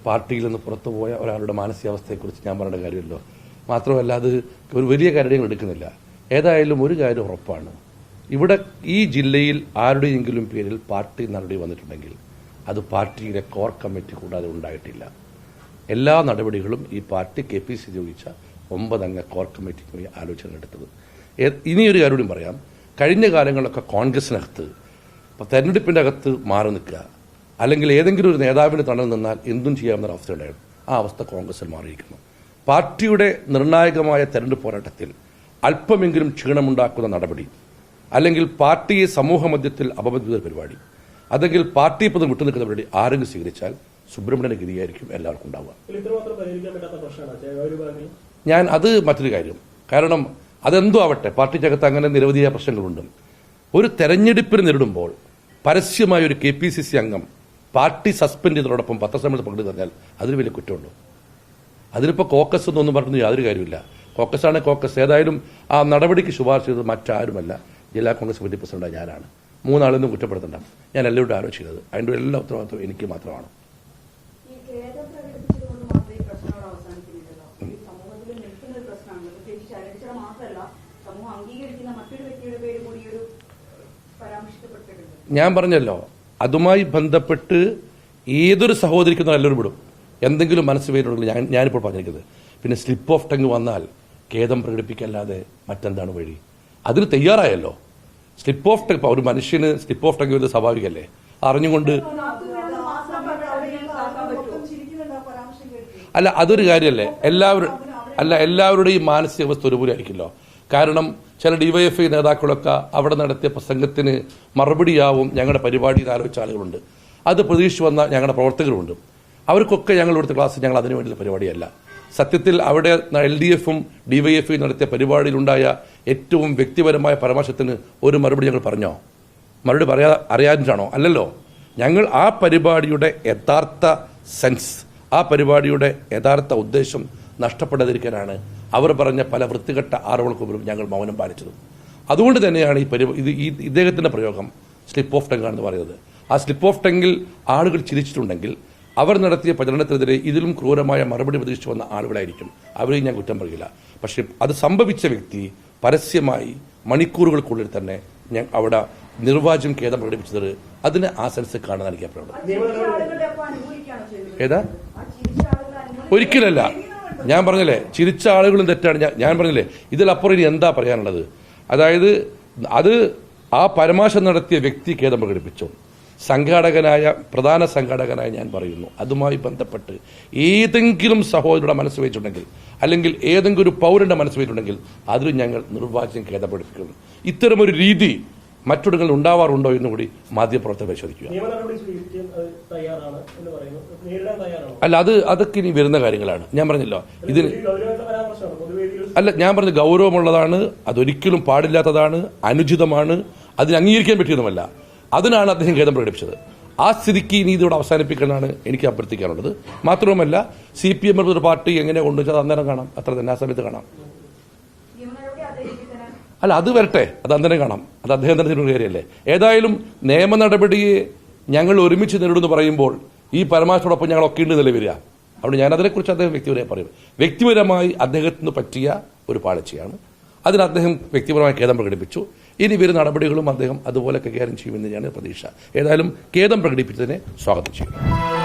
പാർട്ടിയിൽ നിന്ന് പുറത്തുപോയ ഒരാളുടെ മാനസികാവസ്ഥയെക്കുറിച്ച് ഞാൻ പറയേണ്ട കാര്യമല്ലോ. മാത്രമല്ല അത് ഒരു വലിയ കാര്യങ്ങൾ എടുക്കുന്നില്ല. ഏതായാലും ഒരു കാര്യം ഉറപ്പാണ്, ഇവിടെ ഈ ജില്ലയിൽ ആരുടെയെങ്കിലും പേരിൽ പാർട്ടി നടപടി വന്നിട്ടുണ്ടെങ്കിൽ അത് പാർട്ടിയിലെ കോർ കമ്മിറ്റി കൂടാതെ ഉണ്ടായിട്ടില്ല. എല്ലാ നടപടികളും ഈ പാർട്ടി KPCC ഒഴിച്ച 9 അംഗ കോർ കമ്മിറ്റിക്ക് ആലോചന എടുത്തത്. ഇനിയൊരു കാര്യം കൂടി പറയാം. കഴിഞ്ഞ കാലങ്ങളൊക്കെ കോൺഗ്രസിനകത്ത് തെരഞ്ഞെടുപ്പിൻ്റെ അകത്ത് മാറി നിൽക്കുക, അല്ലെങ്കിൽ ഏതെങ്കിലും ഒരു നേതാവിന് തണൽ നിന്നാൽ എന്തും ചെയ്യാവുന്ന അവസ്ഥ ഉണ്ടായിരുന്നു. ആ അവസ്ഥ കോൺഗ്രസിൽ മാറിയിരിക്കുന്നു. പാർട്ടിയുടെ നിർണായകമായ തെരഞ്ഞെടുപ്പ് പോരാട്ടത്തിൽ അല്പമെങ്കിലും ക്ഷീണമുണ്ടാക്കുന്ന നടപടി, അല്ലെങ്കിൽ പാർട്ടിയെ സമൂഹ മധ്യത്തിൽ അപമതിക്കുന്ന പരിപാടി, അല്ലെങ്കിൽ പാർട്ടി പദം വിട്ടുനിൽക്കുന്ന പരിപാടി ആരെങ്കിലും സ്വീകരിച്ചാൽ സുബ്രഹ്മണ്യന്റെ ഗതിയായിരിക്കും എല്ലാവർക്കും ഉണ്ടാവുക. അത് മറ്റൊരു കാര്യം. കാരണം അതെന്തോ ആവട്ടെ, പാർട്ടിക്കകത്ത് അങ്ങനെ നിരവധിയായ പ്രശ്നങ്ങളുണ്ട്. ഒരു തെരഞ്ഞെടുപ്പിന് നേരിടുമ്പോൾ പരസ്യമായ ഒരു KPCC അംഗം പാർട്ടി സസ്പെൻഡ് ചെയ്തതോടൊപ്പം പത്രസമ്മേളനത്തിൽ പങ്കെടുത്ത് പറഞ്ഞാൽ അതിന് വലിയ കുറ്റമുണ്ടോ? അതിനിപ്പോൾ കോക്കസ് എന്നൊന്നും പറഞ്ഞത് യാതൊരു കാര്യമില്ല. കോക്കസാണ് കോക്കസ്. ഏതായാലും ആ നടപടിക്ക് ശുപാർശ ചെയ്തത് മറ്റാരുമല്ല, ജില്ലാ കോൺഗ്രസ് കമ്മിറ്റി പ്രസിഡന്റ് ഞാനാണ്. 3 ആളൊന്നും കുറ്റപ്പെടുത്തണ്ട. ഞാൻ എല്ലാവരും ആലോചിച്ചത് അതിൻ്റെ എല്ലാ ഉത്തരവാദിത്വം എനിക്ക് മാത്രമാണ്. ഞാൻ പറഞ്ഞല്ലോ, അതുമായി ബന്ധപ്പെട്ട് ഏതൊരു സഹോദരിക്കും എല്ലാവരും വിടും. എന്തെങ്കിലും മനസ്സ് പേരുണ്ടെങ്കിൽ ഞാനിപ്പോൾ പറഞ്ഞിരിക്കുന്നത്. പിന്നെ സ്ലിപ്പ് ഓഫ് ടങ് വന്നാൽ ഖേദം പ്രകടിപ്പിക്കല്ലാതെ മറ്റെന്താണ് വഴി? അതിന് തയ്യാറായല്ലോ. സ്ലിപ്പ് ഓഫ് ടങ്, ഒരു മനുഷ്യന് സ്ലിപ്പ് ഓഫ് ടങ് വരുന്നത് സ്വാഭാവികമല്ലേ? അറിഞ്ഞുകൊണ്ട് അല്ല, അതൊരു കാര്യമല്ലേ? എല്ലാവരുടെയും മാനസികാവസ്ഥ ഒരുപോലെ ആയിരിക്കില്ലോ. കാരണം ചില DYFI നേതാക്കളൊക്കെ അവിടെ നടത്തിയ പ്രസംഗത്തിന് മറുപടിയാവും ഞങ്ങളുടെ പരിപാടിയിൽ ആലോചിച്ച ആളുകളുണ്ട്. അത് പ്രതീക്ഷിച്ച് വന്ന ഞങ്ങളുടെ പ്രവർത്തകരുണ്ട്. അവർക്കൊക്കെ ഞങ്ങൾ ഇവിടുത്തെ ക്ലാസ് ഞങ്ങൾ അതിനു വേണ്ടിയുള്ള പരിപാടിയല്ല. സത്യത്തിൽ അവിടെ LDFും DYFI നടത്തിയ പരിപാടിയിലുണ്ടായ ഏറ്റവും വ്യക്തിപരമായ പരാമർശത്തിന് ഒരു മറുപടി ഞങ്ങൾ പറഞ്ഞോ? മറുപടി അറിയാനാണോ? അല്ലല്ലോ. ഞങ്ങൾ ആ പരിപാടിയുടെ യഥാർത്ഥ സെൻസ്, ആ പരിപാടിയുടെ യഥാർത്ഥ ഉദ്ദേശം നഷ്ടപ്പെടാതിരിക്കാനാണ് അവർ പറഞ്ഞ പല വൃത്തികെട്ട ആരോപണങ്ങൾക്ക് പോലും ഞങ്ങൾ മൗനം പാലിച്ചത്. അതുകൊണ്ട് തന്നെയാണ് ഇദ്ദേഹത്തിന്റെ പ്രയോഗം സ്ലിപ്പ് ഓഫ് ടങ് ആണെന്ന് പറയുന്നത്. ആ സ്ലിപ്പ് ഓഫ് ടങ്ങിൽ ആളുകൾ ചിരിച്ചിട്ടുണ്ടെങ്കിൽ അവർ നടത്തിയ പ്രചരണത്തിനെതിരെ ഇതിലും ക്രൂരമായ മറുപടി പ്രതീക്ഷിച്ചു വന്ന ആളുകളായിരിക്കും. അവരെയും ഞാൻ കുറ്റം പറയില്ല. പക്ഷെ അത് സംഭവിച്ച വ്യക്തി പരസ്യമായി മണിക്കൂറുകൾക്കുള്ളിൽ തന്നെ ഞാൻ അവിടെ നിർവാചം ഖേദം പ്രകടിപ്പിച്ചത് അതിന് ആ സെൻസ് കാണാൻ നൽകിയപ്പോഴാണ്. ഏതാ? ഒരിക്കലല്ല. ഞാൻ പറഞ്ഞില്ലേ, ചിരിച്ച ആളുകളും തെറ്റാണ്. ഞാൻ പറഞ്ഞില്ലേ, ഇതിലപ്പുറം ഇനി എന്താ പറയാനുള്ളത്? അതായത് അത് ആ പരാമർശം നടത്തിയ വ്യക്തി ഖേദം പ്രകടിപ്പിച്ചു. പ്രധാന സംഘാടകനായ ഞാൻ പറയുന്നു, അതുമായി ബന്ധപ്പെട്ട് ഏതെങ്കിലും സഹോദരയുടെ മനസ്സ് വെച്ചിട്ടുണ്ടെങ്കിൽ, അല്ലെങ്കിൽ ഏതെങ്കിലും ഒരു പൗരന്റെ മനസ്സ് വെച്ചിട്ടുണ്ടെങ്കിൽ അതിൽ ഞങ്ങൾ നിർവാചകം ഖേദം പ്രകടിപ്പിക്കുന്നു. ഇത്തരമൊരു രീതി മറ്റൊടുങ്ങളിൽ ഉണ്ടാവാറുണ്ടോ എന്നുകൂടി മാധ്യമപ്രവർത്തകർ പരിശോധിക്കുക. അല്ല, അതൊക്കെ ഇനി വരുന്ന കാര്യങ്ങളാണ്. ഞാൻ പറഞ്ഞല്ലോ, ഇതിന് ഞാൻ പറഞ്ഞ ഗൗരവമുള്ളതാണ്, അതൊരിക്കലും പാടില്ലാത്തതാണ്, അനുചിതമാണ്, അതിന് അംഗീകരിക്കാൻ പറ്റിയതുമല്ല. അതിനാണ് അദ്ദേഹം ഖേദം പ്രകടിപ്പിച്ചത്. ആ സ്ഥിതിക്ക് ഇനി ഇതോടെ അവസാനിപ്പിക്കാനാണ് എനിക്ക് അഭ്യർത്ഥിക്കാനുള്ളത്. മാത്രവുമല്ല, CPM ഒരു പാർട്ടി എങ്ങനെ കൊണ്ടുവച്ചാൽ അന്നേരം കാണാം, അത്ര തന്നെ ആ സമയത്ത് കാണാം. അല്ല, അത് വരട്ടെ, അത് അന്നേരം കാണാം. അത് അദ്ദേഹം തന്നെ ഒരു കാര്യമല്ലേ. ഏതായാലും നിയമ നടപടിയെ ഞങ്ങൾ ഒരുമിച്ച് നേരിടുമെന്ന് പറയുമ്പോൾ ഈ പരമാവധിയോടൊപ്പം ഞങ്ങൾ ഒക്കെ ഉണ്ട് നില വരിക. അതുകൊണ്ട് ഞാൻ അതിനെക്കുറിച്ച് അദ്ദേഹം വ്യക്തിപരമായി പറയും. വ്യക്തിപരമായി അദ്ദേഹത്തിന് പറ്റിയ ഒരു പാളിച്ചയാണ്. അതിന് അദ്ദേഹം വ്യക്തിപരമായി ഖേദം പ്രകടിപ്പിച്ചു. ഇനി വരുന്ന നടപടികളും അദ്ദേഹം അതുപോലെ കൈകാര്യം ചെയ്യുമെന്ന് ഞാൻ പ്രതീക്ഷ. ഏതായാലും ഖേദം പ്രകടിപ്പിച്ചതിനെ സ്വാഗതം ചെയ്യുന്നു.